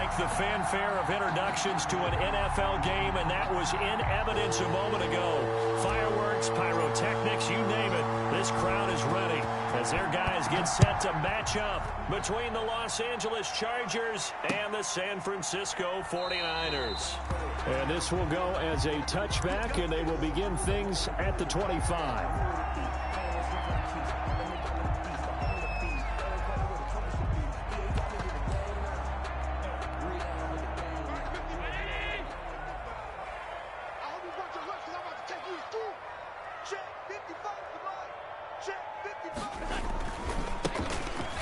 like the fanfare of introductions to an NFL game, and that was in evidence a moment ago. Fireworks, pyrotechnics, you name it. This crowd is ready as their guys get set to match up between the Los Angeles Chargers and the San Francisco 49ers. And this will go as a touchback, and they will begin things at the 25.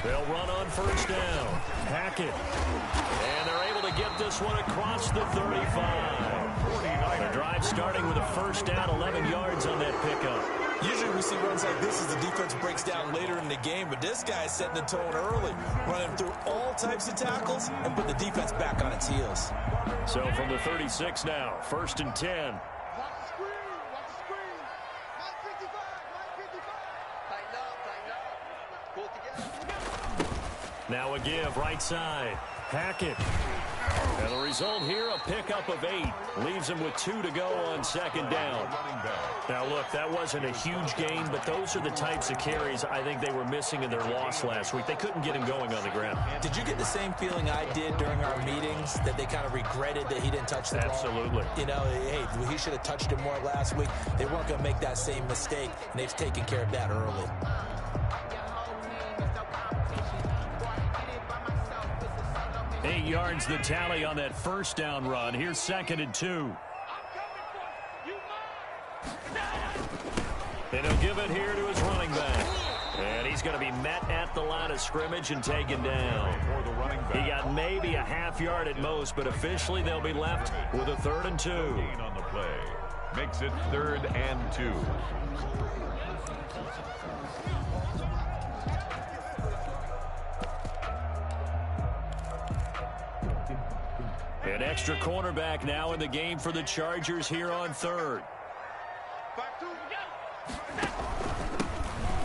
They'll run on first down. Hackett. And they're able to get this one across the 35. The drive starting with a first down, 11 yards on that pickup. Usually we see runs like this as the defense breaks down later in the game, but this guy's setting the tone early, running through all types of tackles and put the defense back on its heels. So from the 36 now, first and 10. Now a give, right side. Hackett. And the result here, a pickup of 8. Leaves him with 2 to go on second down. Now, look, that wasn't a huge gain, but those are the types of carries I think they were missing in their loss last week. They couldn't get him going on the ground. Did you get the same feeling I did during our meetings, that they kind of regretted that he didn't touch the ball? Absolutely. You know, hey, he should have touched it more last week. They weren't going to make that same mistake, and they've taken care of that early. 8 yards the tally on that first down run. Here's second and 2. And he'll give it here to his running back. And he's going to be met at the line of scrimmage and taken down. He got maybe a half yard at most, but officially they'll be left with a 3rd and 2. On the play. Makes it 3rd and 2. An extra cornerback now in the game for the Chargers here on 3rd.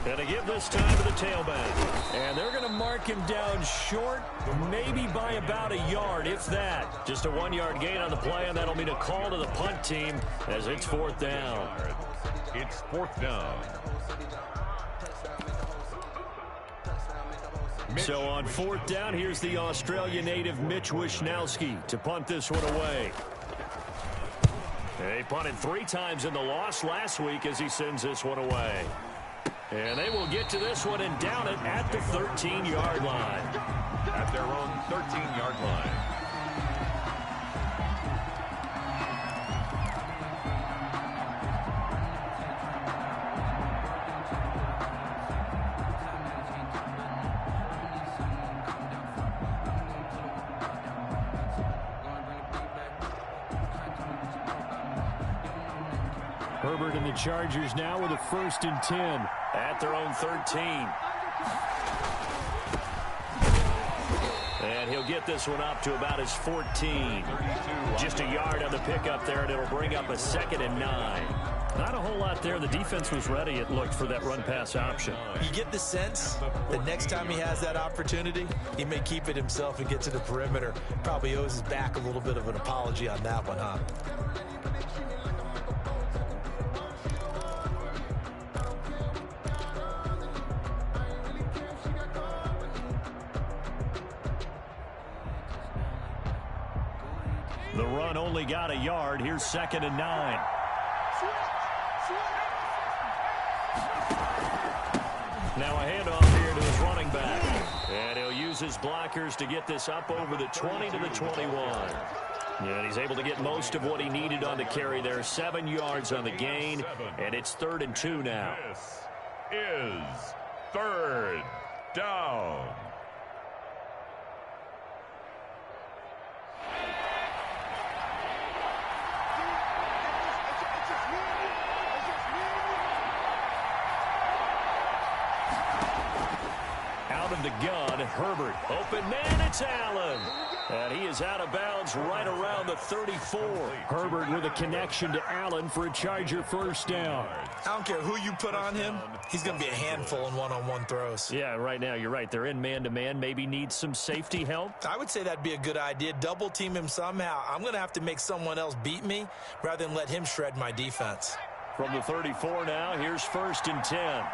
And they give this time to the tailback. And they're going to mark him down short, maybe by about a yard, if that. Just a 1-yard gain on the play, and that'll mean a call to the punt team as it's 4th down. It's 4th down. So on 4th down, here's the Australia native Mitch Wishnowsky to punt this one away. They punted 3 times in the loss last week as he sends this one away. And they will get to this one and down it at the 13-yard line. At their own 13-yard line. Herbert and the Chargers now with a 1st and 10 at their own 13. And he'll get this one up to about his 14. Just a yard on the pickup there, and it'll bring up a 2nd and 9. Not a whole lot there. The defense was ready, it looked, for that run-pass option. You get the sense that next time he has that opportunity, he may keep it himself and get to the perimeter. Probably owes his back a little bit of an apology on that one, huh? The run only got a yard. Here's 2nd and 9. Now a handoff here to his running back. And he'll use his blockers to get this up over the 20 to the 21. And he's able to get most of what he needed on the carry there. 7 yards on the gain. And it's 3rd and 2 now. This is 3rd down. Out of the gun. Herbert. Open man, it's Allen. And he is out of bounds right around the 34. Herbert with a connection to Allen for a Charger first down. I don't care who you put on him. He's going to be a handful in one-on-one throws. Yeah, right now, you're right. They're in man-to-man. Maybe needs some safety help. I would say that'd be a good idea. Double team him somehow. I'm going to have to make someone else beat me rather than let him shred my defense. From the 34 now, here's 1st and 10.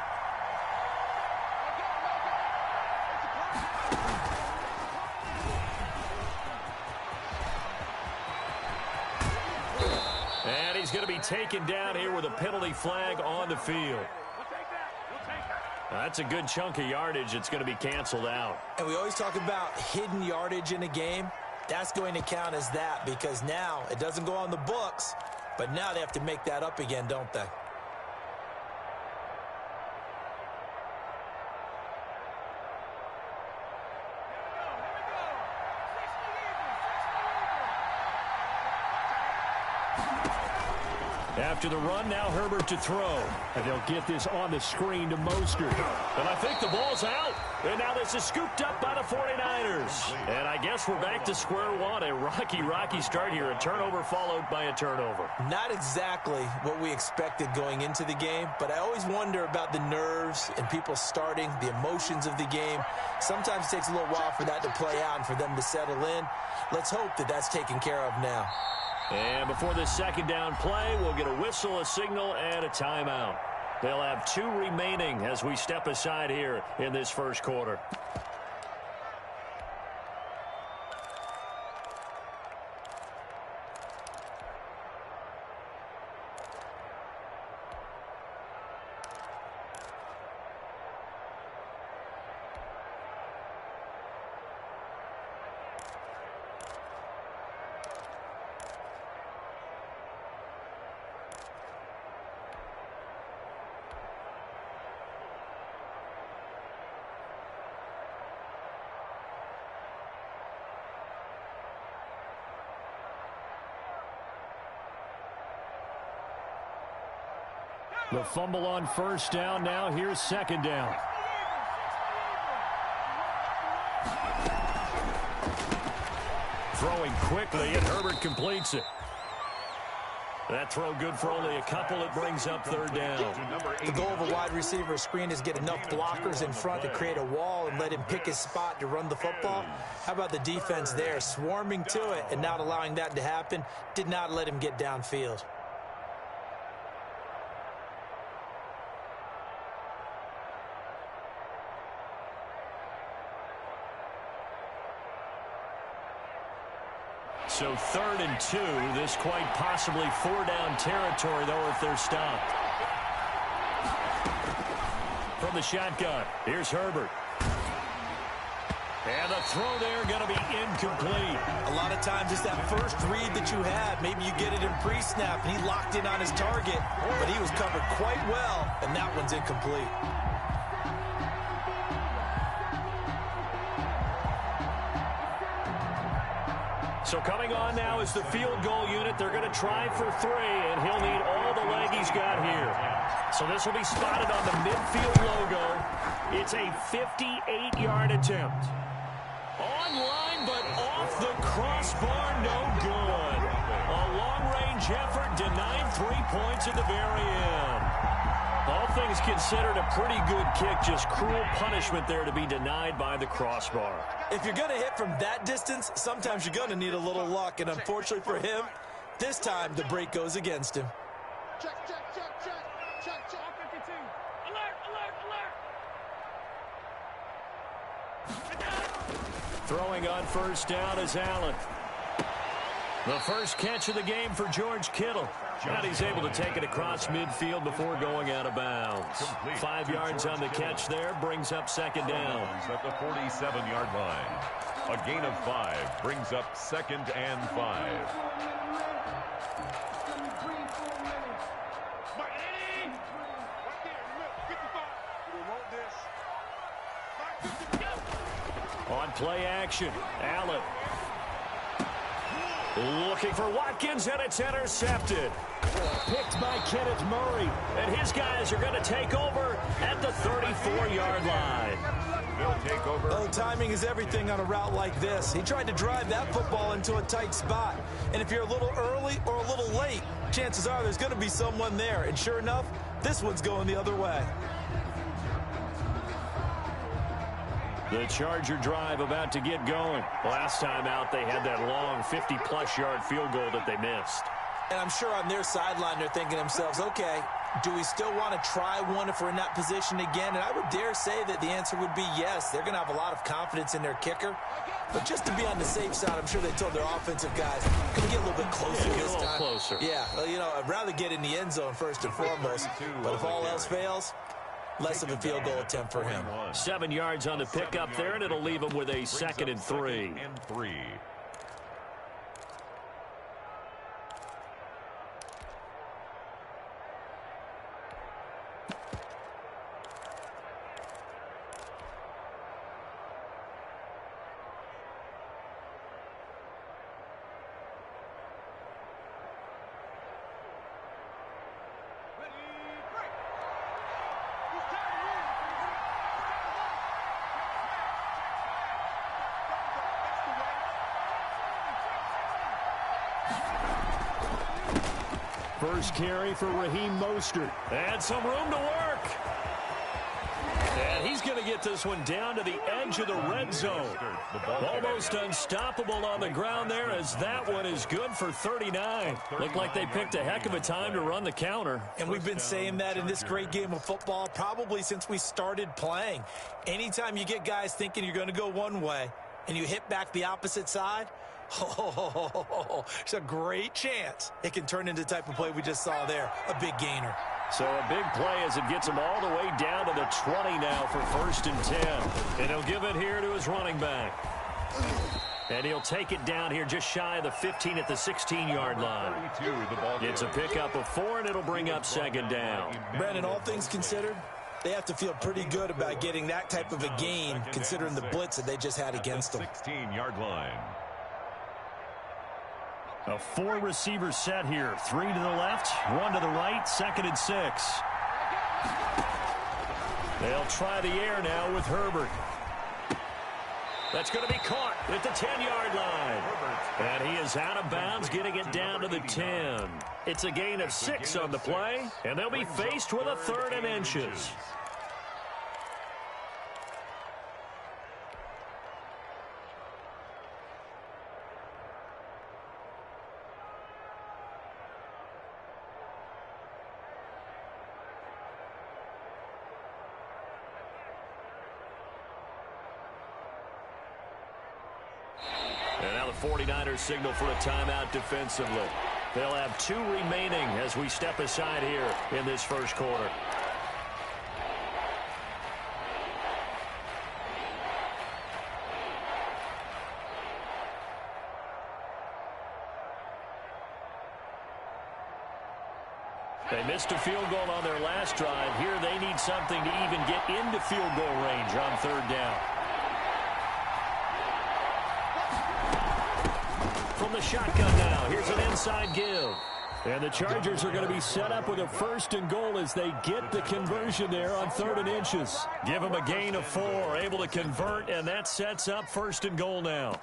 And he's going to be taken down here with a penalty flag on the field. That's a good chunk of yardage. It's going to be canceled out. And we always talk about hidden yardage in a game. That's going to count as that because now it doesn't go on the books, but now they have to make that up again, don't they? After the run, now Herbert to throw. And they'll get this on the screen to Mostert. And I think the ball's out. And now this is scooped up by the 49ers. And I guess we're back to square one. A rocky start here. A turnover followed by a turnover. Not exactly what we expected going into the game, but I always wonder about the nerves and people starting, the emotions of the game. Sometimes it takes a little while for that to play out and for them to settle in. Let's hope that that's taken care of now. And before this second down play, we'll get a whistle, a signal, and a timeout. They'll have 2 remaining as we step aside here in this first quarter. The fumble on first down. Now here's second down. Throwing quickly, and Herbert completes it. That throw good for only a couple. It brings up third down. The goal of a wide receiver screen is get enough blockers in front to create a wall and let him pick his spot to run the football. How about the defense there, swarming to it and not allowing that to happen? Did not let him get downfield. So 3rd and 2, this quite possibly 4-down territory, though, if they're stopped. From the shotgun, here's Herbert. And the throw there going to be incomplete. A lot of times it's that first read that you have. Maybe you get it in pre-snap, and he locked in on his target, but he was covered quite well, and that one's incomplete. So coming on now is the field goal unit. They're going to try for 3, and he'll need all the leg he's got here. So this will be spotted on the midfield logo. It's a 58-yard attempt. Online, but off the crossbar, no good. A long-range effort denied 3 points at the very end. All things considered, a pretty good kick, just cruel punishment there to be denied by the crossbar. If you're going to hit from that distance, sometimes you're going to need a little luck, and unfortunately for him, this time the break goes against him. Check. 52. Alert. Throwing on first down is Allen. The first catch of the game for George Kittle. And he's able to take it across midfield before going out of bounds. 5 yards on the catch there, brings up second down. At the 47-yard line. A gain of 5 brings up 2nd and 5. On play action, Allen. Looking for Watkins, and it's intercepted. Picked by Kenneth Murray. And his guys are going to take over at the 34-yard line. They'll take over. Oh, timing is everything on a route like this. He tried to drive that football into a tight spot. And if you're a little early or a little late, chances are there's going to be someone there. And sure enough, this one's going the other way. The Charger drive about to get going. Last time out, they had that long 50-plus yard field goal that they missed. And I'm sure on their sideline, they're thinking to themselves, okay, do we still want to try one if we're in that position again? And I would dare say that the answer would be yes. They're going to have a lot of confidence in their kicker. But just to be on the safe side, I'm sure they told their offensive guys, can we get a little bit closer this time? Get a little closer. Yeah, well, you know, I'd rather get in the end zone first and foremost. But if all else fails, less of a field goal attempt for him. 7 yards on the pickup there, and it'll leave him with a 2nd and 3. First carry for Raheem Mostert. And some room to work. And he's going to get this one down to the edge of the red zone. Almost unstoppable on the ground there, as that one is good for 39. Looked like they picked a heck of a time to run the counter. And we've been saying that in this great game of football probably since we started playing. Anytime you get guys thinking you're going to go one way and you hit back the opposite side, it's a great chance it can turn into the type of play we just saw there, a big gainer. So a big play as it gets him all the way down to the 20 now for 1st and 10. And he'll give it here to his running back. And he'll take it down here just shy of the 15 at the 16-yard line. It's a pickup of 4, and it'll bring up 2nd down. Brandon, all things considered, they have to feel pretty good about getting that type of a gain considering the blitz that they just had against them. 16-yard line. A 4-receiver set here. 3 to the left, 1 to the right, 2nd and 6. They'll try the air now with Herbert. That's going to be caught at the 10-yard line. And he is out of bounds, getting it down to the 10. It's a gain of 6 on the play, and they'll be faced with a 3rd and inches. And now the 49ers signal for a timeout defensively. They'll have 2 remaining as we step aside here in this first quarter. They missed a field goal on their last drive. Here they need something to even get into field goal range on 3rd down. From the shotgun now, here's an inside give. And the Chargers are going to be set up with a 1st and goal as they get the conversion there on 3rd and inches. Give them a gain of 4, able to convert, and that sets up 1st and goal now.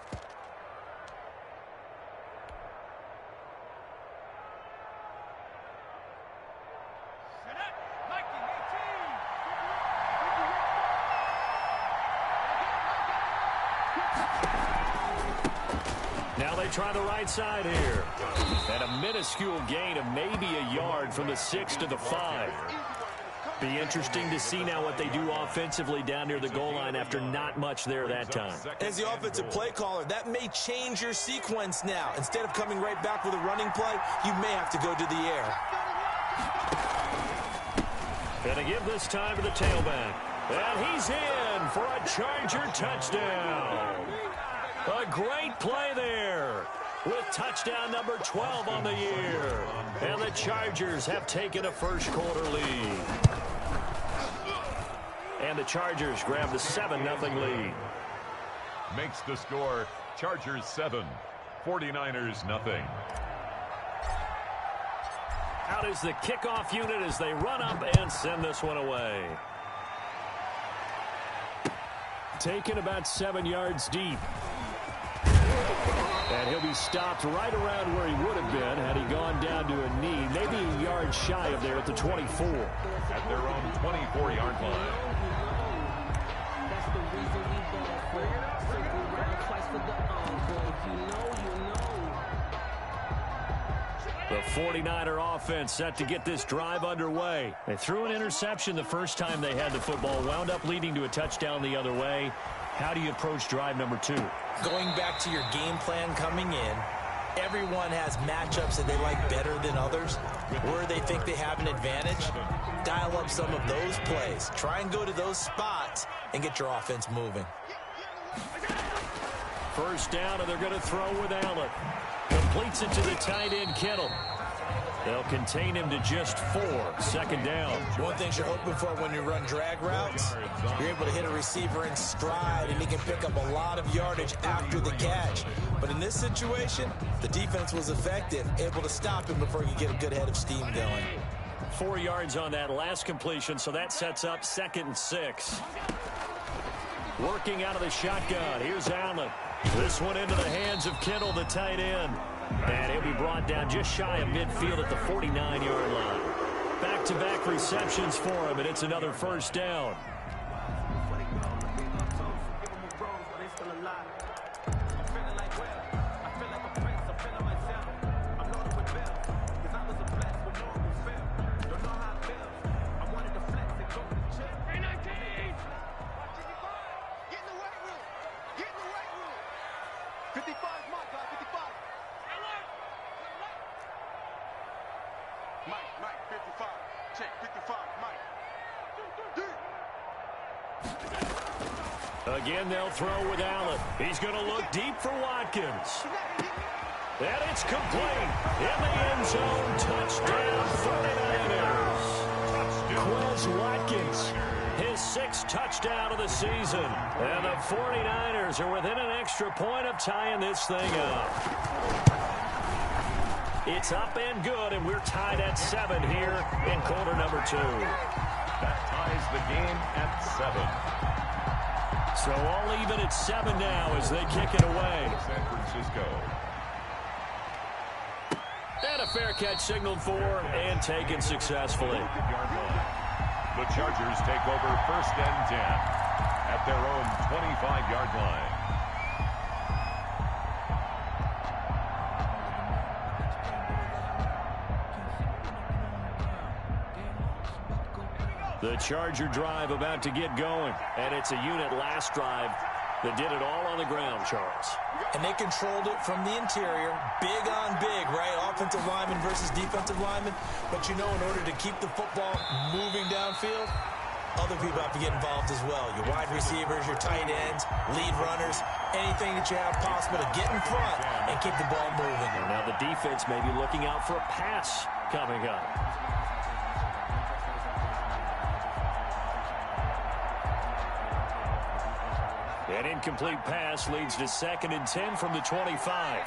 Now they try the right side here. And a minuscule gain of maybe a yard from the 6 to the 5. Be interesting to see now what they do offensively down near the goal line after not much there that time. As the offensive play caller, that may change your sequence now. Instead of coming right back with a running play, you may have to go to the air. And to give this time to the tailback. And he's in for a Charger touchdown. A great play there with touchdown number 12 on the year. And the Chargers have taken a first quarter lead. And the Chargers grab the 7-0 lead. Makes the score Chargers 7, 49ers nothing. Out is the kickoff unit as they run up and send this one away. taken about 7 yards deep. And he'll be stopped right around where he would have been had he gone down to a knee, maybe a yard shy of there at the 24. At their own 24-yard line. That's the reason we ball for. Circle round twice for the encore. You know. The 49er offense set to get this drive underway. They threw an interception the first time they had the football, wound up leading to a touchdown the other way. How do you approach drive number 2? Going back to your game plan coming in, everyone has matchups that they like better than others, where they think they have an advantage. Dial up some of those plays. Try and go to those spots and get your offense moving. First down, and they're going to throw with Allen. Completes it to the tight end, Kittle. They'll contain him to just 4. Second down. One thing you're hoping for when you run drag routes, you're able to hit a receiver in stride, and he can pick up a lot of yardage after the catch. But in this situation, the defense was effective, able to stop him before he could get a good head of steam going. 4 yards on that last completion, so that sets up 2nd and 6. Working out of the shotgun. Here's Allen. This one into the hands of Kittle, the tight end. And he'll be brought down just shy of midfield at the 49-yard line. Back-to-back receptions for him, and it's another first down. Again, they'll throw with Allen. He's going to look deep for Watkins. And it's complete. In the end zone, touchdown 49ers. Quez Watkins, his 6th touchdown of the season. And the 49ers are within an extra point of tying this thing up. It's up and good, and we're tied at 7 here in quarter number 2. That ties the game at 7. So all even at 7 now as they kick it away. San Francisco. And a fair catch signaled for and taken successfully. The Chargers take over 1st and 10 at their own 25-yard line. The Charger drive about to get going. And it's a unit last drive that did it all on the ground, Charles. And they controlled it from the interior. Big on big, right? Offensive lineman versus defensive lineman. But you know, in order to keep the football moving downfield, other people have to get involved as well. Your wide receivers, your tight ends, lead runners, anything that you have possible to get in front and keep the ball moving. And now the defense may be looking out for a pass coming up. An incomplete pass leads to 2nd and 10 from the 25.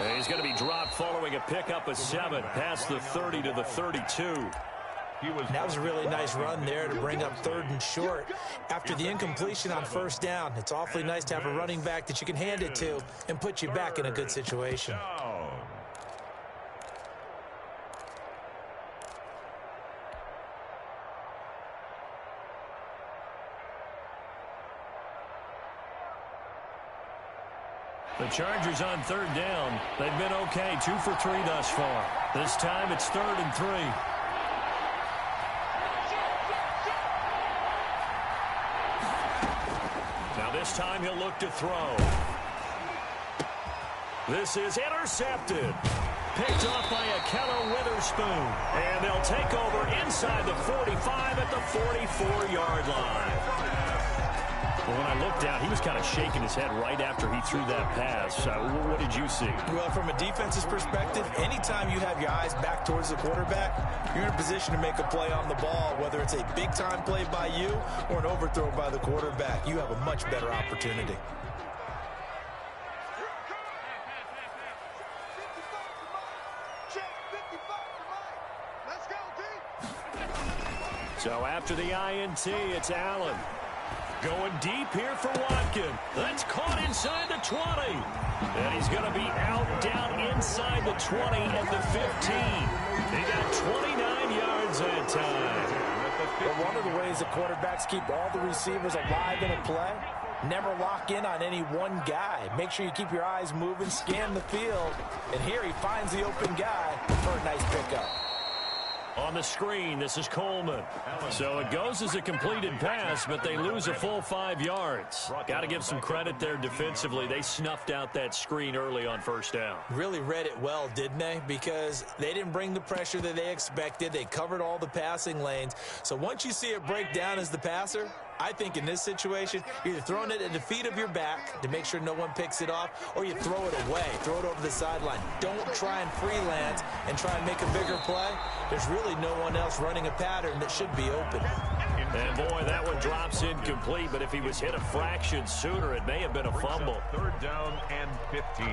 And he's going to be dropped following a pickup of 7 past the 30 to the 32. That was a really nice run there to bring up 3rd and short. After the incompletion on 1st down, it's awfully nice to have a running back that you can hand it to and put you back in a good situation. The Chargers on 3rd down. They've been okay, 2 for 3 thus far. This time it's 3rd and 3. Now this time he'll look to throw. This is intercepted. Picked off by Akello Witherspoon. And they'll take over inside the 45 at the 44-yard line. Well, when I looked down, he was kind of shaking his head right after he threw that pass. What did you see? Well, from a defense's perspective, anytime you have your eyes back towards the quarterback, you're in a position to make a play on the ball, whether it's a big-time play by you or an overthrow by the quarterback. You have a much better opportunity. Check 55. So after the INT, it's Allen. Going deep here for Watkins. That's caught inside the 20. And he's going to be out down inside the 20 at the 15. He got 29 yards that time. Well, one of the ways the quarterbacks keep all the receivers alive in a play, never lock in on any one guy. Make sure you keep your eyes moving, scan the field. And here he finds the open guy for a nice pickup. On the screen, this is Coleman. So it goes as a completed pass, but they lose a full 5 yards. Got to give some credit there defensively. They snuffed out that screen early on first down. Really read it well, didn't they? Because they didn't bring the pressure that they expected. They covered all the passing lanes. So once you see it break down as the passer, I think in this situation, you're either throwing it at the feet of your back to make sure no one picks it off, or you throw it away, throw it over the sideline. Don't try and freelance and try and make a bigger play. There's really no one else running a pattern that should be open. And boy, that one drops incomplete, but if he was hit a fraction sooner, it may have been a fumble. Third down and 15.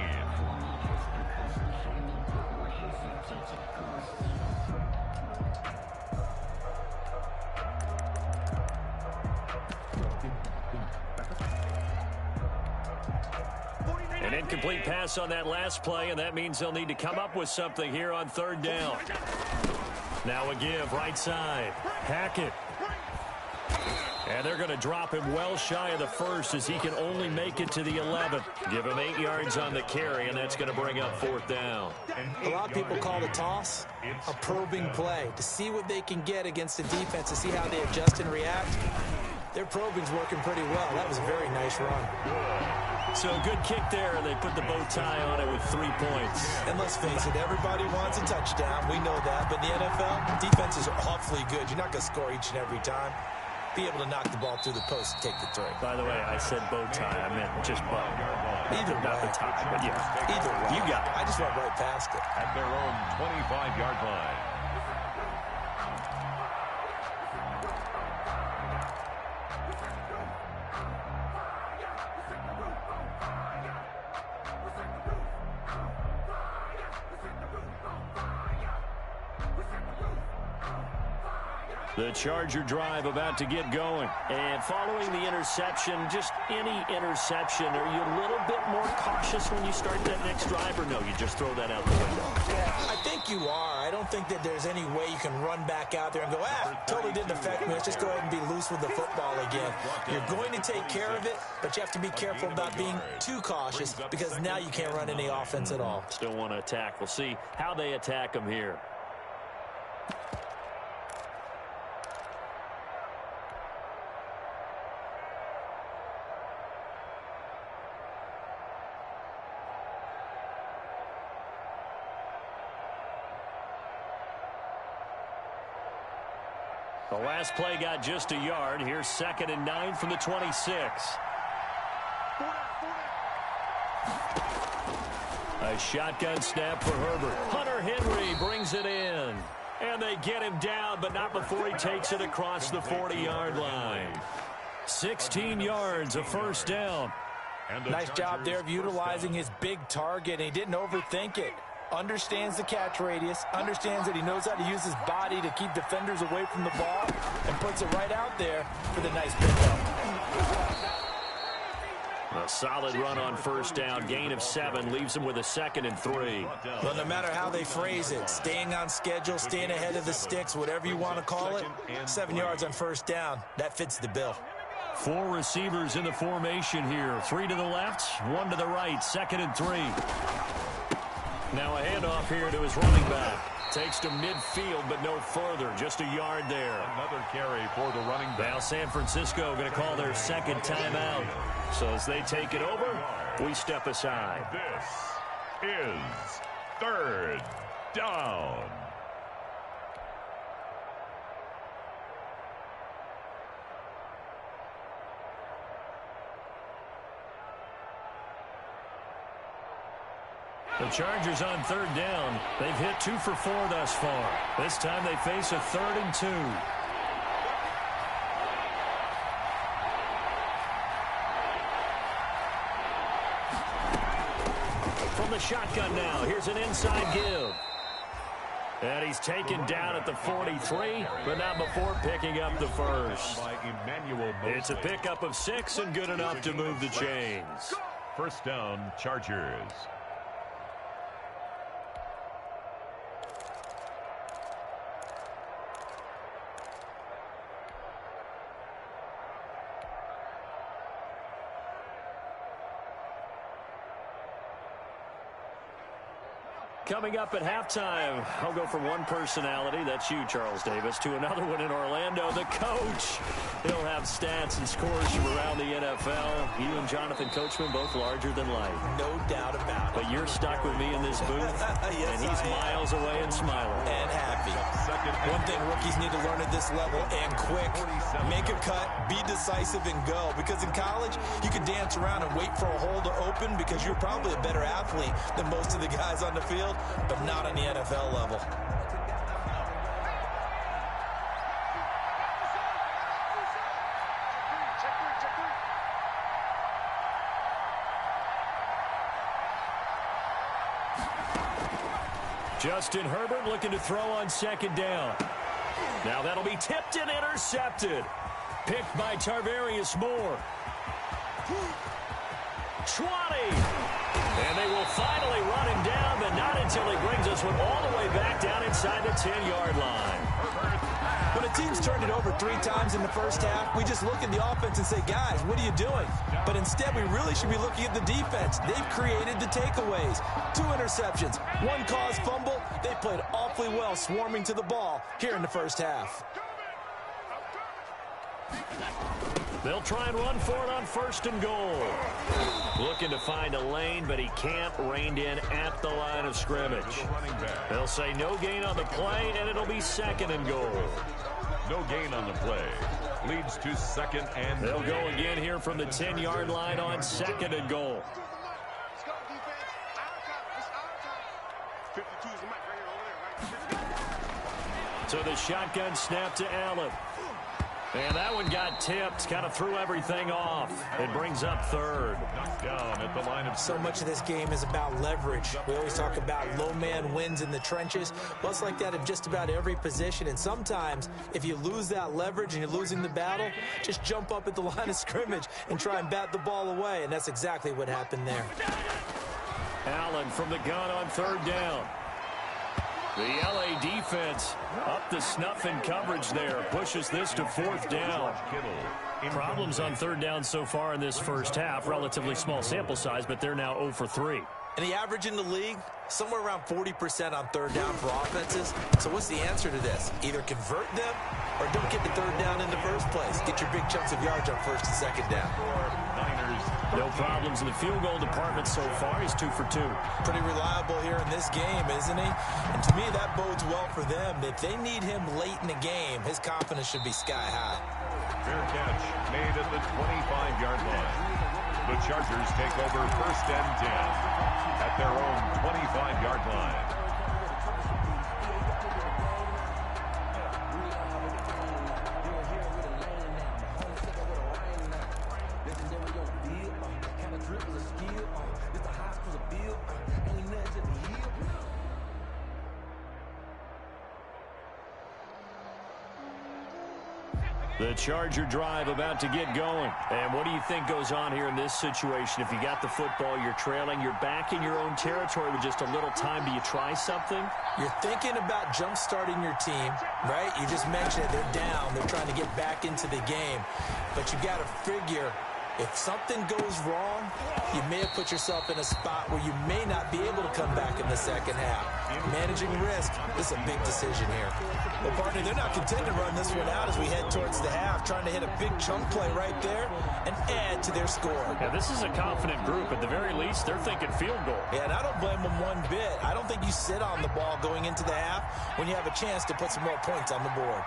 An incomplete pass on that last play, and that means they'll need to come up with something here on third down. Now a give, right side. Hackett. And they're going to drop him well shy of the first as he can only make it to the 11th. Give him 8 yards on the carry, and that's going to bring up fourth down. A lot of people call the toss a probing play to see what they can get against the defense, to see how they adjust and react. Their probing's working pretty well. That was a very nice run. So good kick there, and they put the bow tie on it with 3 points. And let's face it, everybody wants a touchdown. We know that. But in the NFL, defenses are awfully good. You're not going to score each and every time. Be able to knock the ball through the post and take the three. By the way, I said bow tie. I meant just bow. Either way. Not the tie, but yeah. Either way. You got it. I just went right past it. At their own 25-yard line. The Charger drive about to get going. And following the interception, just any interception, are you a little bit more cautious when you start that next drive, or no, you just throw that out the window? Yeah, I think you are. I don't think that there's any way you can run back out there and go, totally didn't affect me. Let's just go ahead and be loose with the football again. You're going to take care of it, but you have to be careful about being too cautious, because now you can't run any offense at all. Still want to attack. We'll see how they attack them here. The last play got just a yard. Here's 2nd and 9 from the 26. A shotgun snap for Herbert. Hunter Henry brings it in. And they get him down, but not before he takes it across the 40-yard line. 16 yards, a first down. Nice job there of utilizing his big target, and he didn't overthink it. Understands the catch radius, understands that he knows how to use his body to keep defenders away from the ball, and puts it right out there for the nice pickup. A solid run on first down. Gain of 7 leaves him with a 2nd and 3. Well, no matter how they phrase it, staying on schedule, staying ahead of the sticks, whatever you want to call it, 7 yards on first down, that fits the bill. 4 receivers in the formation here. 3 to the left, 1 to the right. 2nd and 3. Now a handoff here to his running back. Takes to midfield, but no further. Just a yard there. Another carry for the running back. Now San Francisco going to call their 2nd timeout. So as they take it over, we step aside. This is 3rd down. The Chargers on 3rd down. They've hit 2 for 4 thus far. This time they face a 3rd and 2. From the shotgun now, here's an inside give. And he's taken down at the 43, but not before picking up the first. It's a pickup of 6 and good enough to move the chains. First down, Chargers. Coming up at halftime, I'll go from one personality, that's you, Charles Davis, to another one in Orlando, the coach. He'll have stats and scores from around the NFL. You and Jonathan Coachman, both larger than life. No doubt about it. But you're stuck with me in this booth, yes, and he's miles away and smiling. And happy. One thing rookies need to learn at this level, and quick, make a cut, be decisive, and go. Because in college, you can dance around and wait for a hole to open because you're probably a better athlete than most of the guys on the field, but not on the NFL level. Justin Herbert looking to throw on second down. Now that'll be tipped and intercepted. Picked by Tarvarius Moore. 20. And they will finally run him down, but not until he brings us one all the way back down inside the 10-yard line. When a team's turned it over 3 times in the first half, we just look at the offense and say, guys, what are you doing? But instead, we really should be looking at the defense. They've created the takeaways. 2 interceptions, 1 caused fumble. They played awfully well swarming to the ball here in the first half. They'll try and run for it on first and goal. Looking to find a lane, but he can't, reined in at the line of scrimmage. They'll say no gain on the play, and it'll be second and goal. No gain on the play. Leads to second and They'll go again here from the 10-yard line on second and goal. Let's go, defense. Our time. It's our time. 52 is the mic right here, over there, right? So the shotgun snap to Allen. And that one got tipped, kind of threw everything off. It brings up third. knocked down at the line of So much of this game is about leverage. We always talk about low man wins in the trenches. Well, it's like that in just about every position. And sometimes, if you lose that leverage and you're losing the battle, just jump up at the line of scrimmage and try and bat the ball away. And that's exactly what happened there. Allen from the gun on third down. The LA defense up the snuff in coverage there. Pushes this to fourth down. Problems on third down so far in this first half. Relatively small sample size, but they're now 0 for 3. And the average in the league, somewhere around 40% on third down for offenses. So what's the answer to this? Either convert them or don't get the third down in the first place. Get your big chunks of yards on first and second down. No problems in the field goal department so far. He's 2 for 2. Pretty reliable here in this game, isn't he? And to me, that bodes well for them. If they need him late in the game, his confidence should be sky high. Fair catch made at the 25-yard line. The Chargers take over first and 10 at their own 25-yard line. The Charger drive about to get going. And what do you think goes on here in this situation? If you got the football, you're trailing, you're back in your own territory with just a little time. Do you try something? You're thinking about jump-starting your team, right? You just mentioned it. They're down. They're trying to get back into the game. But you got to figure, if something goes wrong, you may have put yourself in a spot where you may not be able to come back in the second half. Managing risk, this is a big decision here. Well, partner, they're not content to run this one out as we head towards the half, trying to hit a big chunk play right there and add to their score. Yeah, this is a confident group. At the very least, they're thinking field goal. Yeah, and I don't blame them one bit. I don't think you sit on the ball going into the half when you have a chance to put some more points on the board.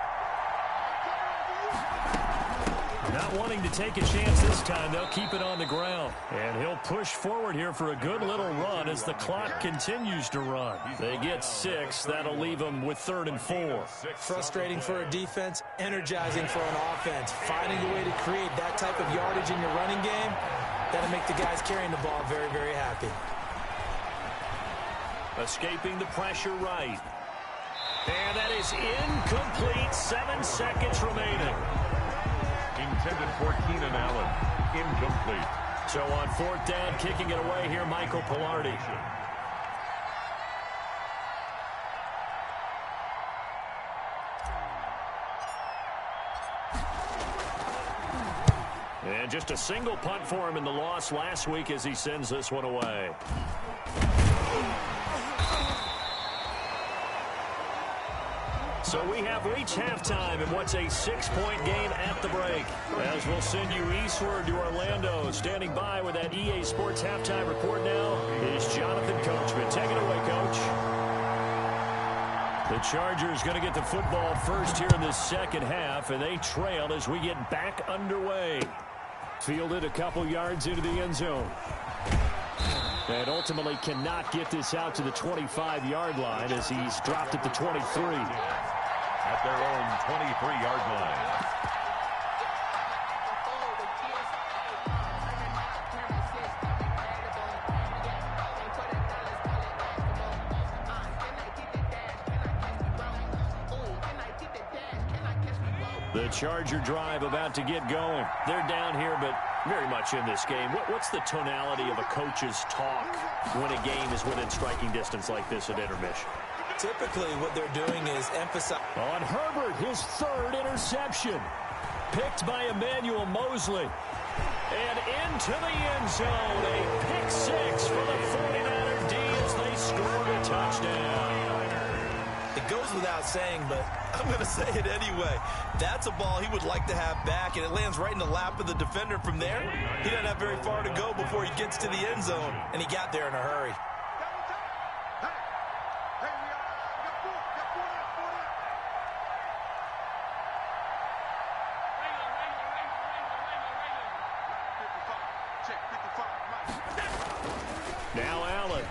Not wanting to take a chance this time, they'll keep it on the ground. And he'll push forward here for a good little run as the clock continues to run. They get 6. That'll leave them with 3rd and 4. Frustrating for a defense, energizing for an offense. Finding a way to create that type of yardage in your running game, that'll make the guys carrying the ball very, very happy. Escaping the pressure right. And that is incomplete. 7 seconds remaining. Intended for Keenan Allen. Incomplete. So on 4th down, kicking it away here, Michael Pilardi. And just a single punt for him in the loss last week as he sends this one away. So we have reached halftime in what's a 6-point game at the break. As we'll send you eastward to Orlando. Standing by with that EA Sports halftime report now is Jonathan Coachman. Take it away, Coach. The Chargers going to get the football first here in the second half, and they trail as we get back underway. Fielded a couple yards into the end zone. And ultimately cannot get this out to the 25-yard line as he's dropped at the 23. At their own 23-yard line. The Charger drive about to get going. They're down here, but very much in this game. What's the tonality of a coach's talk when a game is within striking distance like this at intermission? Typically, what they're doing is emphasize. On Herbert, his 3rd interception. Picked by Emmanuel Mosley. And into the end zone. A pick 6 for the 49er D as they scored a touchdown. It goes without saying, but I'm going to say it anyway. That's a ball he would like to have back, and it lands right in the lap of the defender from there. He doesn't have very far to go before he gets to the end zone, and he got there in a hurry. Now Allen.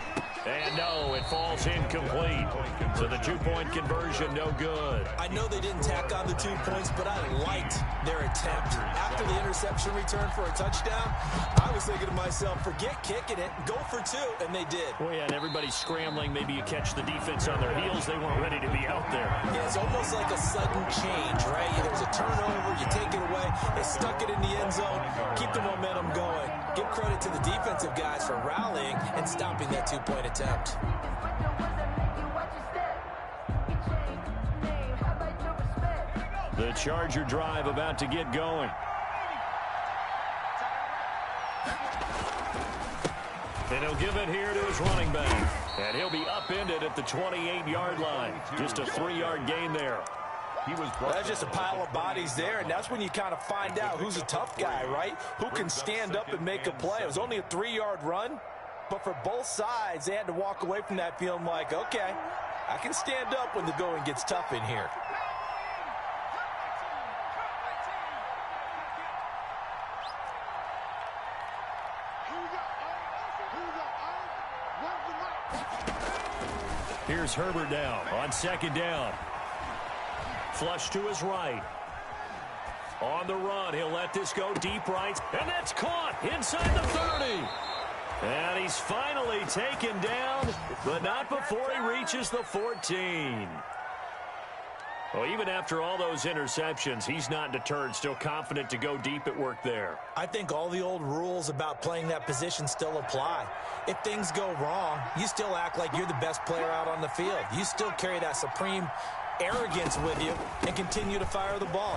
And no, it falls incomplete. So the 2-point conversion, no good. I know they didn't tack on the 2 points, but I liked their attempt. After the interception return for a touchdown, I was thinking to myself, forget kicking it, go for 2, and they did. Well, yeah, and everybody's scrambling. Maybe you catch the defense on their heels. They weren't ready to be out there. Yeah, it's almost like a sudden change, right? There's a turnover, you take it away, they stuck it in the end zone, keep the momentum going. Give credit to the defensive guys for rallying and stopping that 2-point attempt. The Charger drive about to get going. And he'll give it here to his running back. And he'll be upended at the 28-yard line. Just a 3-yard gain there. That's just a pile of bodies there, and that's when you kind of find out who's a tough guy, right? Who can stand up and make a play. It was only a 3-yard run, but for both sides, they had to walk away from that feeling like, okay, I can stand up when the going gets tough in here. Here's Herbert down on 2nd down. Flush to his right. On the run, he'll let this go deep right. And that's caught inside the 30. And he's finally taken down, but not before he reaches the 14. Well, even after all those interceptions, he's not deterred, still confident to go deep at work there. I think all the old rules about playing that position still apply. If things go wrong, you still act like you're the best player out on the field. You still carry that supreme arrogance with you and continue to fire the ball.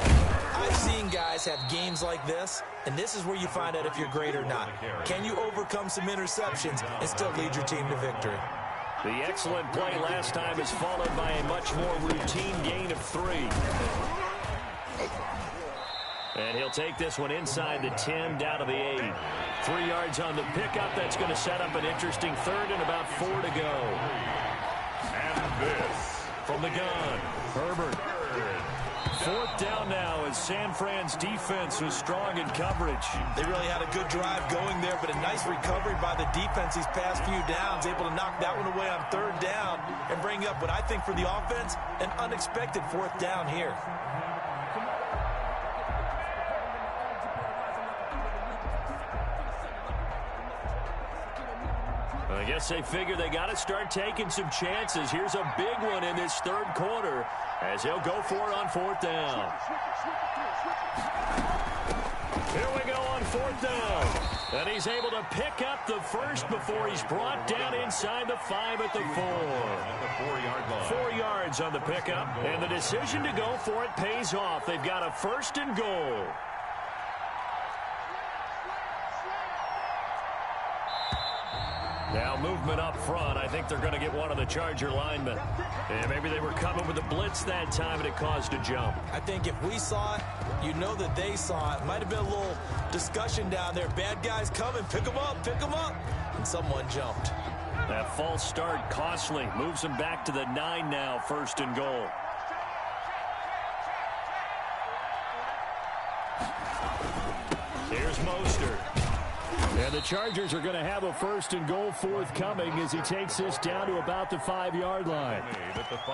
I've seen guys have games like this, and this is where you find out if you're great or not. Can you overcome some interceptions and still lead your team to victory? The excellent play last time is followed by a much more routine gain of 3. And he'll take this one inside the 10, down to the 8. 3 yards on the pickup. That's going to set up an interesting 3rd and about 4 to go. And this from the gun, Herbert. 4th down now as San Fran's defense was strong in coverage. They really had a good drive going there, but a nice recovery by the defense these past few downs, able to knock that one away on 3rd down and bring up what I think for the offense, an unexpected 4th down here. I guess they figure they got to start taking some chances. Here's a big one in this third quarter as he'll go for it on fourth down. Here we go on fourth down. And he's able to pick up the first before he's brought down inside the 5 at the 4. At the 4-yard line. 4 yards on the pickup. And the decision to go for it pays off. They've got a first and goal. Now movement up front. I think they're going to get one of the Charger linemen. And maybe they were coming with a blitz that time and it caused a jump. I think if we saw it, you know that they saw it. Might have been a little discussion down there. Bad guys coming. Pick them up. Pick them up. And someone jumped. That false start costly. Moves them back to the 9 now. First and goal. Here's Mostert. And the Chargers are going to have a first and goal forthcoming as he takes this down to about the 5-yard line.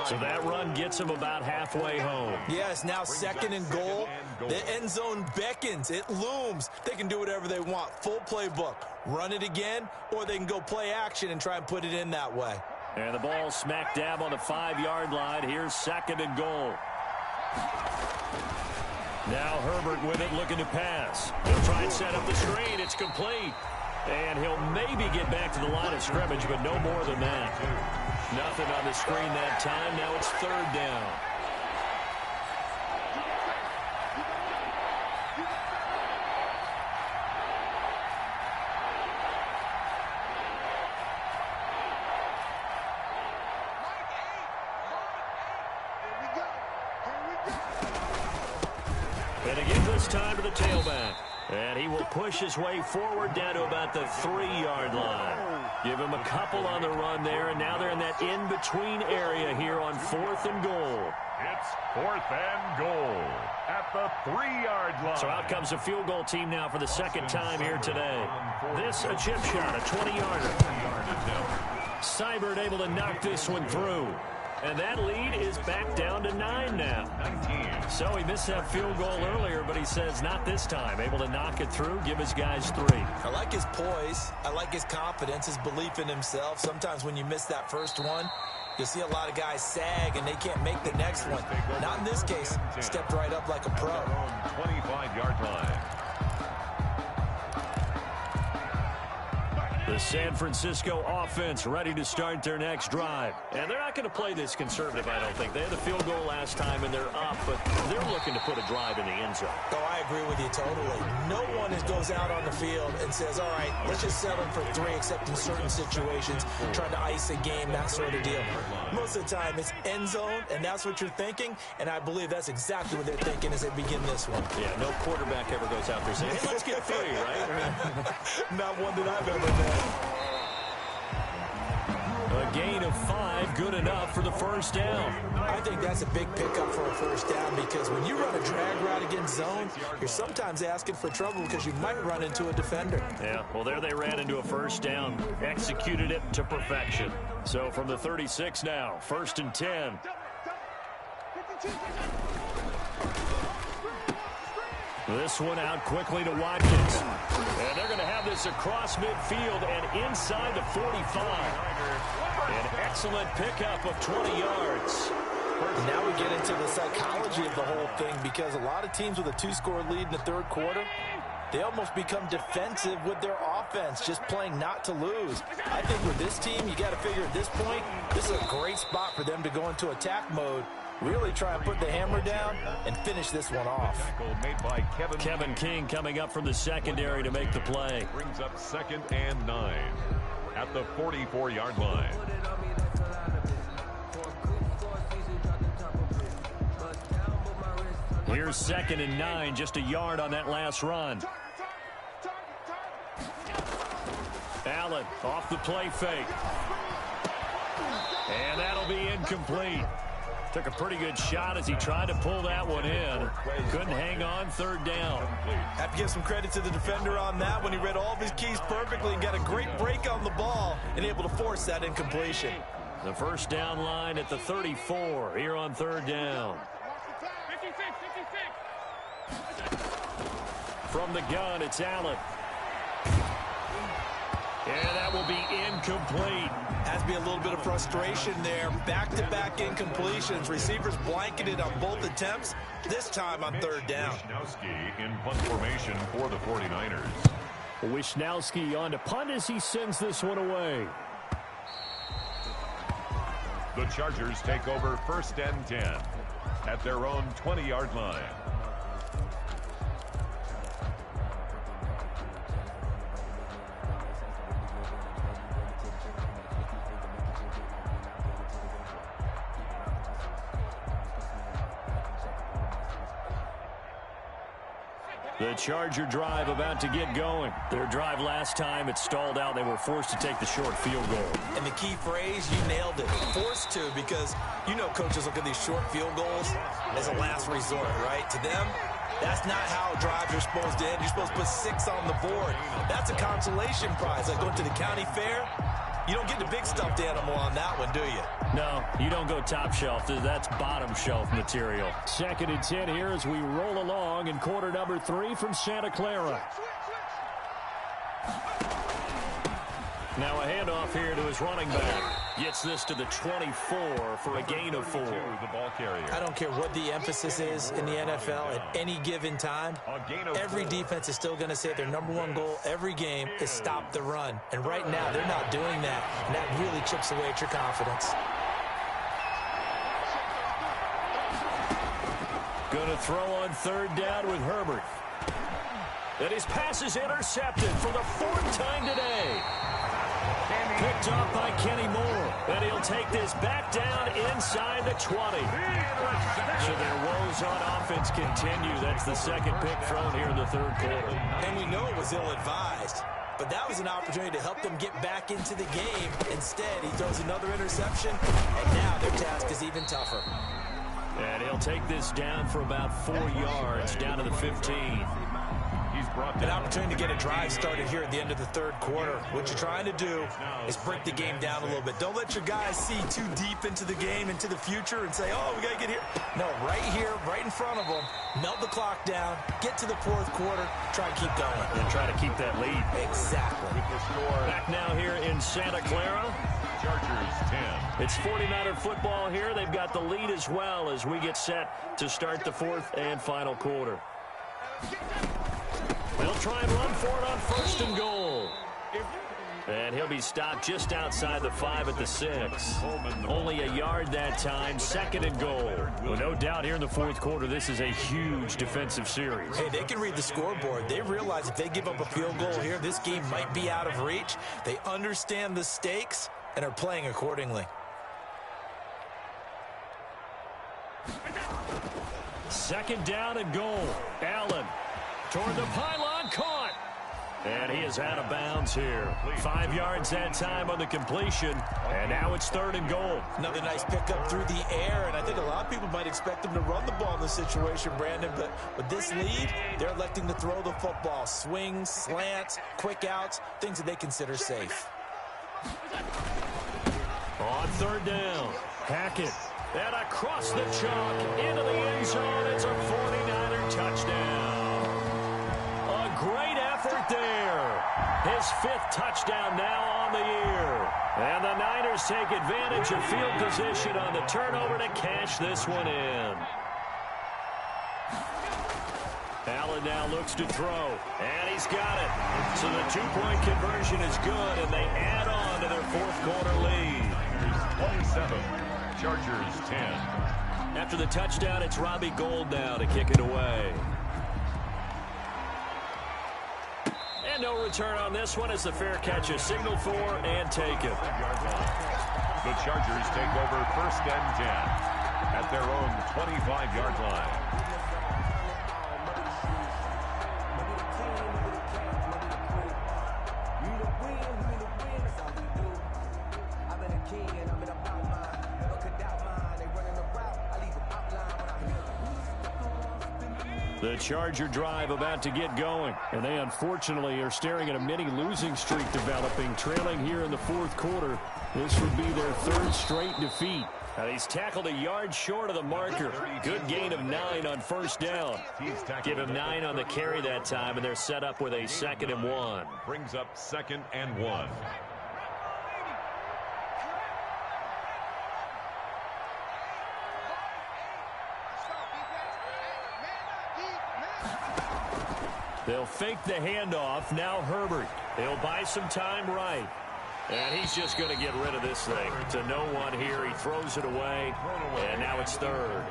So that run gets him about halfway home. Yes, now second and goal. The end zone beckons. It looms. They can do whatever they want. Full playbook. Run it again, or they can go play action and try and put it in that way. And the ball smack dab on the 5-yard line. Here's second and goal. Now Herbert with it, looking to pass. He'll try and set up the screen. It's complete. And he'll maybe get back to the line of scrimmage, but no more than that. Nothing on the screen that time. Now it's third down. And again this time to the tailback. And he will push his way forward down to about the 3-yard line. Give him a couple on the run there, and now they're in that in-between area here on fourth and goal. It's fourth and goal at the 3-yard line. So out comes a field goal team now for the second time here today. This a chip shot, a 20-yarder. Seibert able to knock this one through. And that lead is back down to 9 now. 19. So he missed that field goal earlier, but he says not this time. Able to knock it through, give his guys 3. I like his poise. I like his confidence, his belief in himself. Sometimes when you miss that first one, you'll see a lot of guys sag and they can't make the next one. Not in this case. Stepped right up like a pro. 25-yard line. The San Francisco offense ready to start their next drive. And they're not going to play this conservative, I don't think. They had the field goal last time, and they're up, but they're looking to put a drive in the end zone. Oh, I agree with you totally. No one goes out on the field and says, all right, let's just settle for 3, except in certain situations, trying to ice a game, that sort of deal. Most of the time, it's end zone, and that's what you're thinking, and I believe that's exactly what they're thinking as they begin this one. Yeah, no quarterback ever goes out there saying, hey, let's get 3, right? Not one that I've ever met. A gain of 5, good enough for the first down. I think that's a big pickup for a first down because when you run a drag route against zone, you're sometimes asking for trouble because you might run into a defender. Yeah, well, there they ran into a first down, executed it to perfection. So from the 36 now, first and 10. This one out quickly to Watkins. And they're going to have this across midfield and inside the 45. An excellent pickup of 20 yards. Now we get into the psychology of the whole thing because a lot of teams with a 2-score lead in the third quarter, they almost become defensive with their offense, just playing not to lose. I think with this team, you got to figure at this point, this is a great spot for them to go into attack mode, really try and put the hammer down and finish this one off. Made by Kevin King coming up from the secondary to make the play. Brings up second and 9 at the 44-yard line. Here's second and 9, just a yard on that last run. Allen off the play fake. And that'll be incomplete. Took a pretty good shot as he tried to pull that one in. Couldn't hang on, third down. Have to give some credit to the defender on that when he read all of his keys perfectly and got a great break on the ball and able to force that incompletion. The first down line at the 34 here on third down. From the gun, it's Allen. And that will be incomplete. Has to be a little bit of frustration there. Back-to-back incompletions. Receivers blanketed on both attempts, this time on third down. Wisnowski in punt formation for the 49ers. Wisnowski on to punt as he sends this one away. The Chargers take over 1st and 10 at their own 20-yard line. The Charger drive about to get going. Their drive last time, it stalled out. They were forced to take the short field goal. And the key phrase, you nailed it. Forced to, because you know coaches look at these short field goals as a last resort, right? To them, that's not how drives are supposed to end. You're supposed to put 6 on the board. That's a consolation prize. Like going to the county fair, you don't get the big stuffed animal on that one, do you? No, you don't go top shelf. That's bottom shelf material. 2nd and 10 here as we roll along in quarter number 3 from Santa Clara. Now a handoff here to his running back. Gets this to the 24 for a gain of 4. The ball carrier. I don't care what the emphasis is in the NFL at any given time. Every defense is still going to say their #1 goal every game is stop the run. And right now, they're not doing that. And that really chips away at your confidence. Going to throw on 3rd down with Herbert. And his pass is intercepted for the 4th time today. Picked off by Kenny Moore. And he'll take this back down inside the 20. So their woes on offense continue. That's the 2nd pick thrown here in the 3rd quarter. And we know it was ill-advised. But that was an opportunity to help them get back into the game. Instead, he throws another interception. And now their task is even tougher. And he'll take this down for about 4 yards, down to the 15. An opportunity to get a drive started here at the end of the 3rd quarter. What you're trying to do is break the game down a little bit. Don't let your guys see too deep into the game, into the future, and say, oh, we got to get here. No, right here, right in front of them, melt the clock down, get to the 4th quarter, try and keep going. And try to keep that lead. Exactly. Back now here in Santa Clara. Chargers 10. It's 49er football here. They've got the lead as well as we get set to start the 4th and final quarter. They'll try and run for it on 1st and goal. And he'll be stopped just outside the 5 at the 6. Only a yard that time, 2nd and goal. Well, no doubt here in the 4th quarter, this is a huge defensive series. Hey, they can read the scoreboard. They realize if they give up a field goal here, this game might be out of reach. They understand the stakes and are playing accordingly. 2nd down and goal. Allen toward the pylon, caught. And he is out of bounds here. 5 yards that time on the completion. And now it's 3rd and goal. Another nice pickup through the air, and I think a lot of people might expect them to run the ball in this situation, Brandon, but with this lead, they're electing to throw the football. Swings, slants, quick outs, things that they consider safe. On 3rd down, Hackett. And across the chalk, into the end zone, it's a 49er touchdown. A great effort there. His 5th touchdown now on the year. And the Niners take advantage of field position on the turnover to cash this one in. Allen now looks to throw, and he's got it. So the 2-point conversion is good, and they add on to their 4th quarter lead. Niners 27, Chargers 10. After the touchdown, it's Robbie Gould now to kick it away. And no return on this one as the fair catch is signaled for and taken. The Chargers take over 1st and 10 at their own 25-yard line. The Charger drive about to get going, and they unfortunately are staring at a mini losing streak developing, trailing here in the 4th quarter. This would be their 3rd straight defeat. And he's tackled a yard short of the marker. Good gain of 9 on first down. Give him 9 on the carry that time, and they're set up with a 2nd and 1. Brings up 2nd and 1. They'll fake the handoff. Now Herbert. He'll buy some time right. And he's just going to get rid of this thing. To no one here. He throws it away. And now it's 3rd.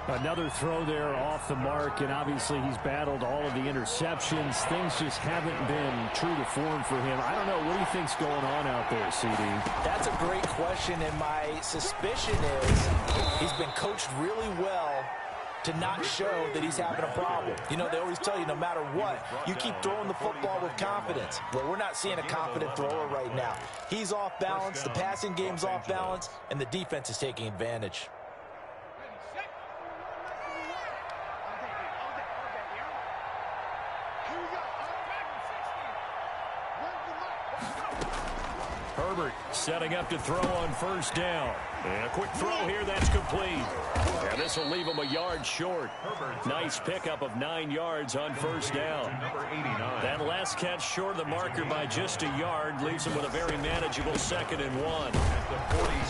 Another throw there off the mark. And obviously he's battled all of the interceptions. Things just haven't been true to form for him. I don't know. What do you think's going on out there, CD? That's a great question. And my suspicion is he's been coached really well to not show that he's having a problem. You know, they always tell you no matter what, you keep throwing the football with confidence. Well, we're not seeing a confident thrower right now. He's off balance, the passing game's off balance, and the defense is taking advantage. Herbert setting up to throw on first down. And a quick throw here, that's complete. And this will leave him a yard short. Nice pickup of 9 yards on first down. That last catch short of the marker by just a yard leaves him with a very manageable 2nd and 1.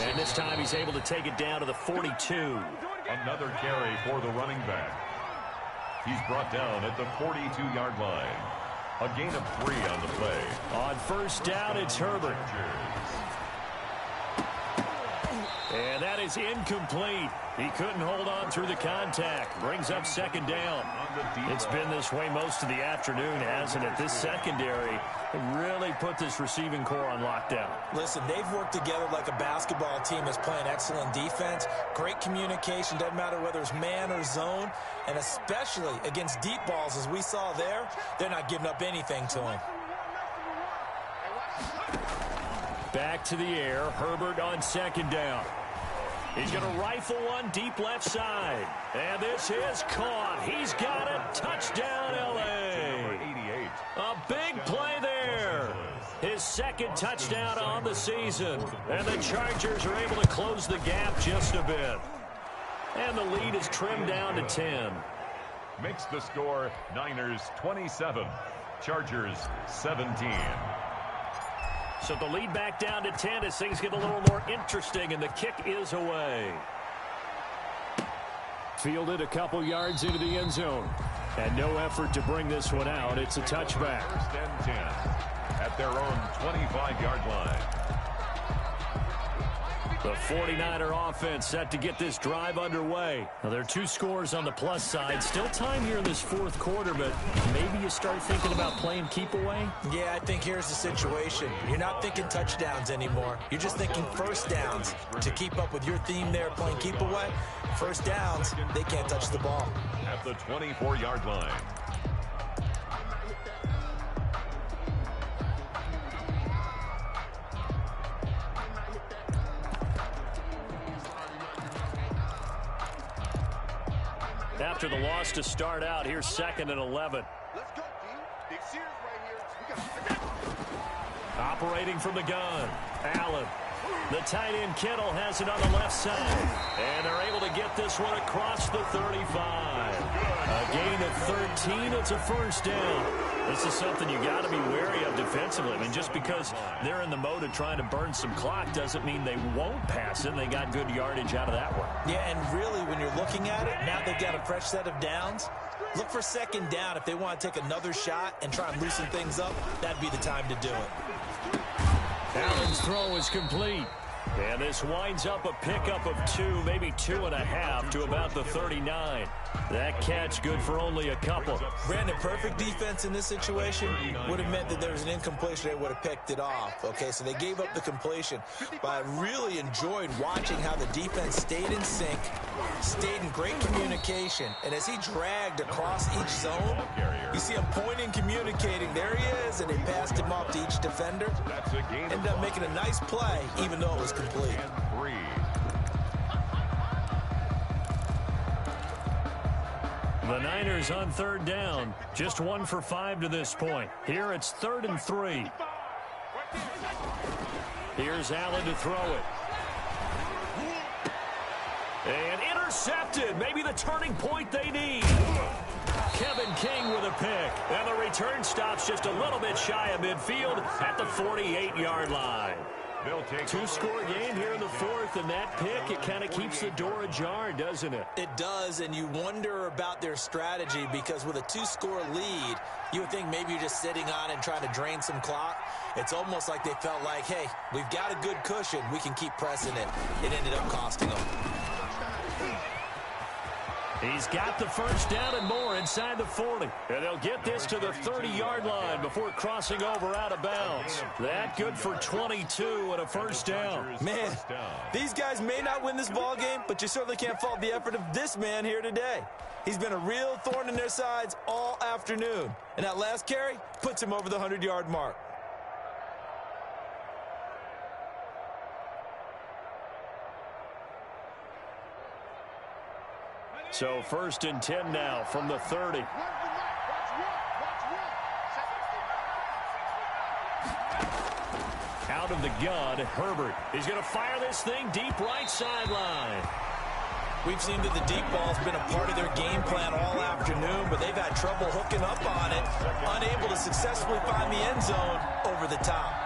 And this time he's able to take it down to the 42. Another carry for the running back. He's brought down at the 42-yard line. A gain of 3 on the play. On first down, it's Herbert. And that is incomplete. He couldn't hold on through the contact. Brings up 2nd down. It's been this way most of the afternoon, hasn't it? This secondary really put this receiving core on lockdown. Listen, they've worked together like a basketball team that's playing excellent defense. Great communication, doesn't matter whether it's man or zone. And especially against deep balls, as we saw there, they're not giving up anything to him. Back to the air. Herbert on 2nd down. He's going to rifle one deep left side. And this is caught. He's got it. Touchdown, L.A. A big play there. His 2nd touchdown on the season. And the Chargers are able to close the gap just a bit. And the lead is trimmed down to 10. Makes the score Niners 27, Chargers 17. So the lead back down to 10 as things get a little more interesting, and the kick is away. Fielded a couple yards into the end zone. And no effort to bring this one out. It's a touchback. 1st and 10 at their own 25-yard line. The 49er offense set to get this drive underway. Now, there are 2 scores on the plus side. Still time here in this 4th quarter, but maybe you start thinking about playing keep away? Yeah, I think here's the situation. You're not thinking touchdowns anymore. You're just thinking first downs. To keep up with your theme there, playing keep away, first downs, they can't touch the ball. At the 24-yard line. After the loss to start out, here's 2nd and 11. Let's go, D. Big Sears right here. We got Operating from the gun, Allen. The tight end Kittle has it on the left side. And they're able to get this one across the 35. A gain of 13. It's a first down. This is something you got to be wary of defensively. I mean, just because they're in the mode of trying to burn some clock doesn't mean they won't pass it. They got good yardage out of that one. Yeah, and really, when you're looking at it, now they've got a fresh set of downs. Look for 2nd down. If they want to take another shot and try and loosen things up, that'd be the time to do it. Allen's throw is complete. And this winds up a pickup of 2, maybe 2.5 to about the 39. That catch good for only a couple. Brandon, perfect defense in this situation would have meant that there was an incompletion. They would have picked it off. Okay, so they gave up the completion. But I really enjoyed watching how the defense stayed in sync, stayed in great communication. And as he dragged across each zone, you see him pointing, communicating. There he is, and they passed him off to each defender. Ended up making a nice play, even though it was complete. The Niners on 3rd down. Just 1 for 5 to this point. Here it's 3rd and 3. Here's Allen to throw it. Intercepted. Maybe the turning point they need. Kevin King with a pick. And the return stops just a little bit shy of midfield at the 48-yard line. Two-score game here in the fourth, and that pick, it kind of keeps the door ajar, doesn't it? It does, and you wonder about their strategy because with a two-score lead, you would think maybe you're just sitting on and trying to drain some clock. It's almost like they felt like, hey, we've got a good cushion. We can keep pressing it. It ended up costing them. He's got the first down and more inside the 40. And they'll get this to the 30-yard line before crossing over out of bounds. That good for 22 and a first down. Man, these guys may not win this ball game, but you certainly can't fault the effort of this man here today. He's been a real thorn in their sides all afternoon. And that last carry puts him over the 100-yard mark. So first and 10 now from the 30. Out of the gun, Herbert. He's going to fire this thing deep right sideline. We've seen that the deep ball's been a part of their game plan all afternoon, but they've had trouble hooking up on it, unable to successfully find the end zone over the top.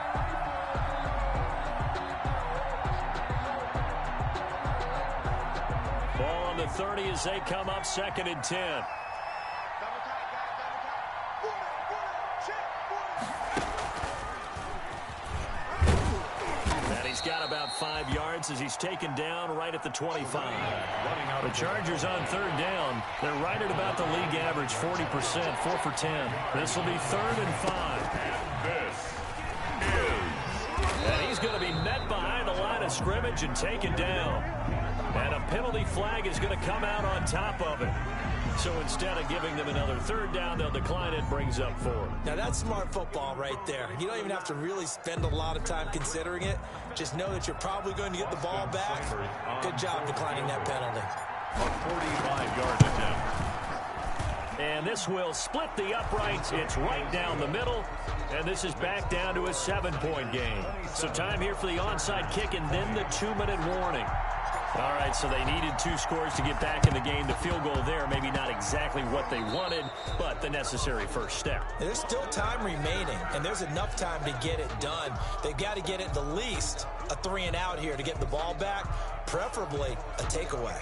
Ball on the 30 as they come up second and 10. And he's got about 5 yards as he's taken down right at the 25. The Chargers on third down. They're right at about the league average, 40%, 4 for 10. This will be 3rd and 5. And he's going to be met behind the line of scrimmage and taken down. And a penalty flag is going to come out on top of it. So instead of giving them another third down, they'll decline it, brings up 4. Now that's smart football right there. You don't even have to really spend a lot of time considering it. Just know that you're probably going to get the ball back. Good job declining that penalty. A 45-yard attempt. And this will split the uprights. It's right down the middle. And this is back down to a 7-point game. So time here for the onside kick and then the 2-minute warning. All right, so they needed 2 scores to get back in the game. The field goal there, maybe not exactly what they wanted, but the necessary first step. There's still time remaining, and there's enough time to get it done. They've got to get it the least a 3-and-out here to get the ball back, preferably a takeaway.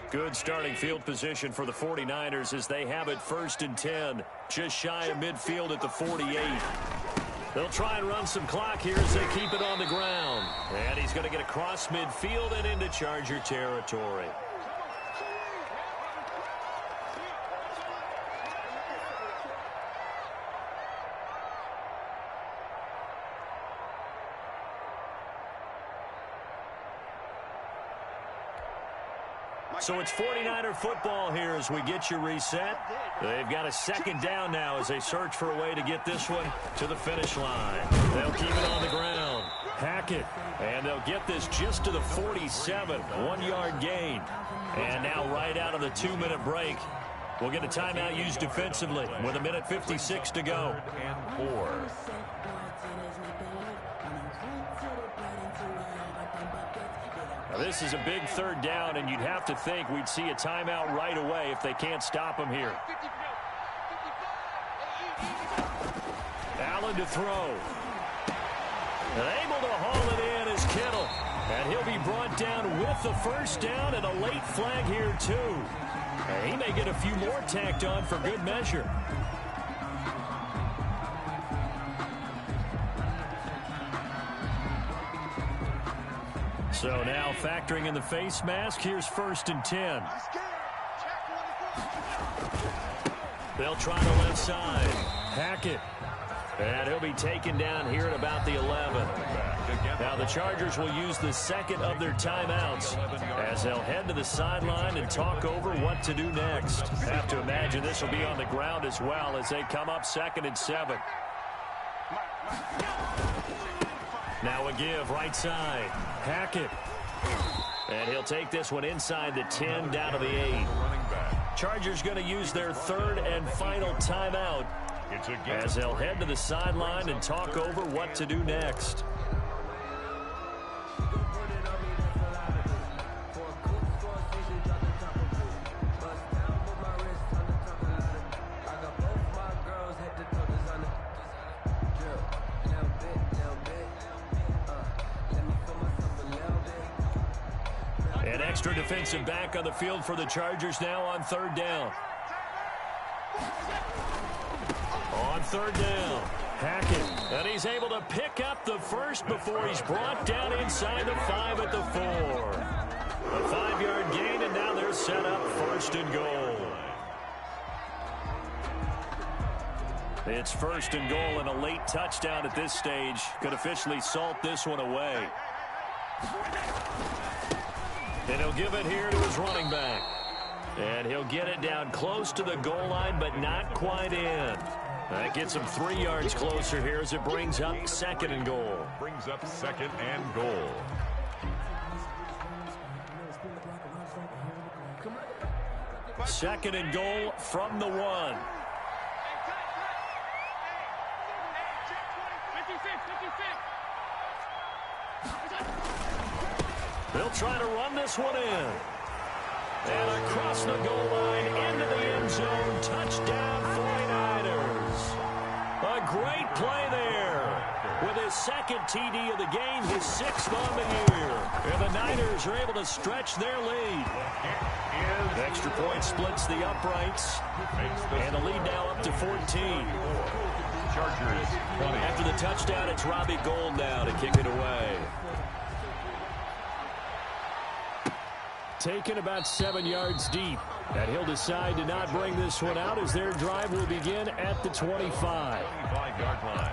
Good starting field position for the 49ers as they have it 1st and 10. Just shy of midfield at the 48. They'll try and run some clock here as they keep it on the ground. And he's going to get across midfield and into Charger territory. So it's 49er football here as we get you reset. They've got a second down now as they search for a way to get this one to the finish line. They'll keep it on the ground. Hackett. And they'll get this just to the 47. 1-yard gain. And now right out of the 2-minute break, we'll get a timeout used defensively with 1:56 to go. And 4. Now this is a big third down, and you'd have to think we'd see a timeout right away if they can't stop him here. Allen to throw. And able to haul it in is Kittle. And he'll be brought down with the first down and a late flag here, too. And he may get a few more tacked on for good measure. So now factoring in the face mask, here's 1st and 10. They'll try the left side. Hackett. And he'll be taken down here at about the 11. Now the Chargers will use the second of their timeouts as they'll head to the sideline and talk over what to do next. Have to imagine this will be on the ground as well as they come up 2nd and 7. Now a give right side. Hackett. And he'll take this one inside the 10 down to the 8. Chargers going to use their 3rd and final timeout It's a game. As they'll head to the sideline and talk over what to do next. An extra defensive back on the field for the Chargers now on third down. On third down, Hackett, and he's able to pick up the first before he's brought down inside the 5 at the 4. A 5-yard gain, and now they're set up first and goal. It's first and goal, and a late touchdown at this stage could officially salt this one away. And he'll give it here to his running back. And he'll get it down close to the goal line, but not quite in. That gets him 3 yards closer here as it brings up second and goal. Brings up second and goal. Second and goal from the 1. They'll try to run this one in. And across the goal line into the end zone. Touchdown 49ers. A great play there. With his second TD of the game, his 6th on the year. And the Niners are able to stretch their lead. Extra point splits the uprights. And the lead now up to 14. Chargers 20. After the touchdown, it's Robbie Gould now to kick it away. Taken about 7 yards deep. And he'll decide to not bring this one out as their drive will begin at the 25. 25-yard line.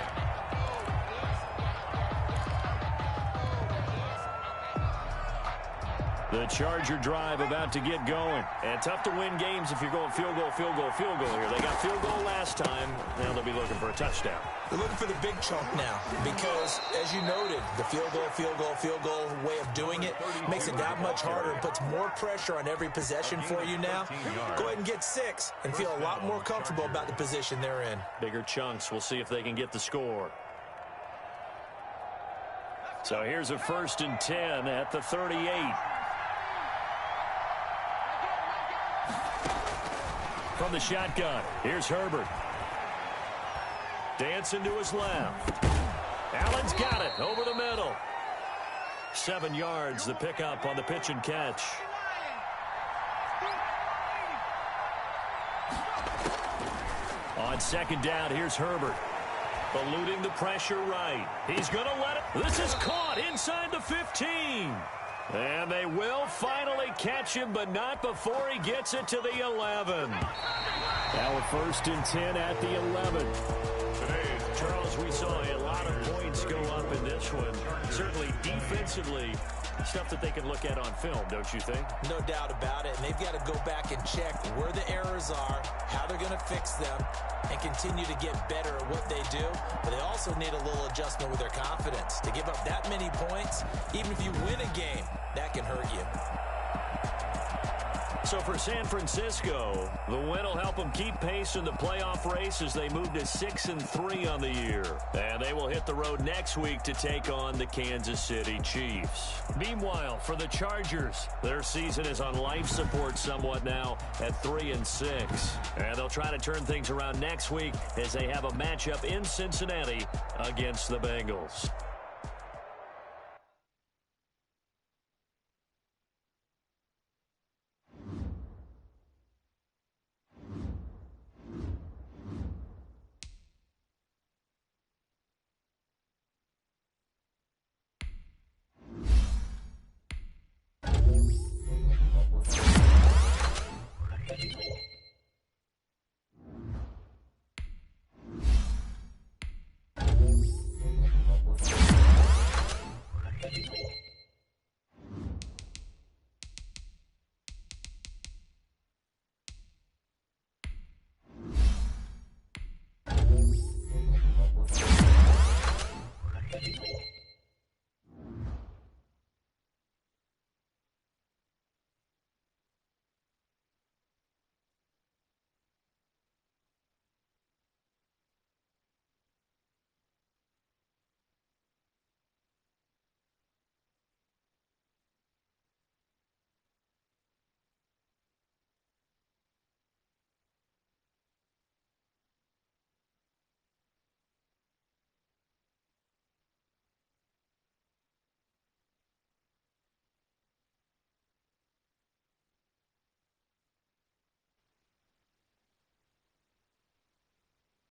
The Charger drive about to get going. And tough to win games if you're going field goal, field goal, field goal here. They got field goal last time. Now they'll be looking for a touchdown. They're looking for the big chunk now because, as you noted, the field goal way of doing it makes it that much harder and puts more pressure on every possession for you now. Go ahead and get 6 and feel a lot more comfortable about the position they're in. Bigger chunks. We'll see if they can get the score. So here's a 1st and 10 at the 38. From the shotgun, here's Herbert. Dancing to his left. Allen's got it over the middle. 7 yards, the pickup on the pitch and catch. On second down, here's Herbert. Eluding the pressure right. He's going to let it. This is caught inside the 15. And they will finally catch him, but not before he gets it to the 11. Now a 1st and 10 at the 11. Charles, we saw a lot of points go up in this one. Certainly defensively, stuff that they can look at on film, don't you think? No doubt about it. And they've got to go back and check where the errors are, how they're going to fix them, and continue to get better at what they do. But they also need a little adjustment with their confidence. To give up that many points, even if you win a game, that can hurt you. So for San Francisco, the win will help them keep pace in the playoff race as they move to 6-3 on the year. And they will hit the road next week to take on the Kansas City Chiefs. Meanwhile, for the Chargers, their season is on life support somewhat now at 3-6. And they'll try to turn things around next week as they have a matchup in Cincinnati against the Bengals.